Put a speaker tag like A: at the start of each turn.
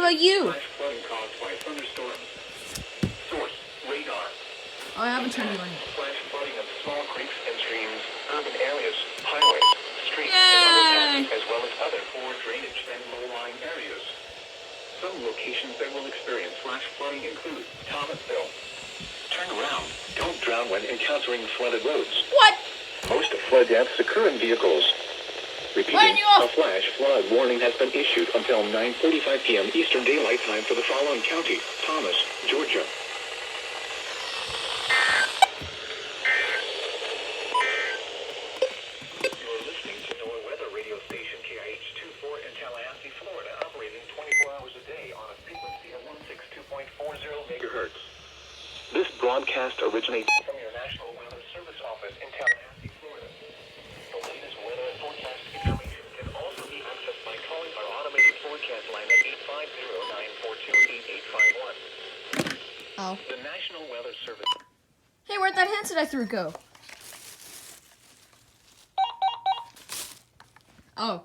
A: about you?
B: Flash flooding caused by thunderstorms. Source, radar.
A: Oh, I haven't turned you on.
B: Flash flooding of small creeks and streams, urban areas, highways, streets, and
A: Yay!
B: other towns, as well as other poor drainage and low-lying areas. Some locations that will experience flash flooding include Thomasville. Turn around. Don't drown when encountering flooded roads.
A: What?
B: Most flood deaths occur in vehicles. Repeating, a flash flood warning has been issued until 9:45 p.m. Eastern Daylight Time for the following county: Thomas, Georgia. You're listening to NOAA weather radio station KIH-24 in Tallahassee, Florida, operating 24 hours a day on a frequency of 162.40 megahertz. This broadcast originates from your National Weather Service office in Tallahassee, Florida. The latest weather and forecast information can also be accessed by calling our automated forecast line at 850-942-8851.
A: Oh.
B: The National Weather Service.
A: Hey, where'd that handset I threw go? Oh.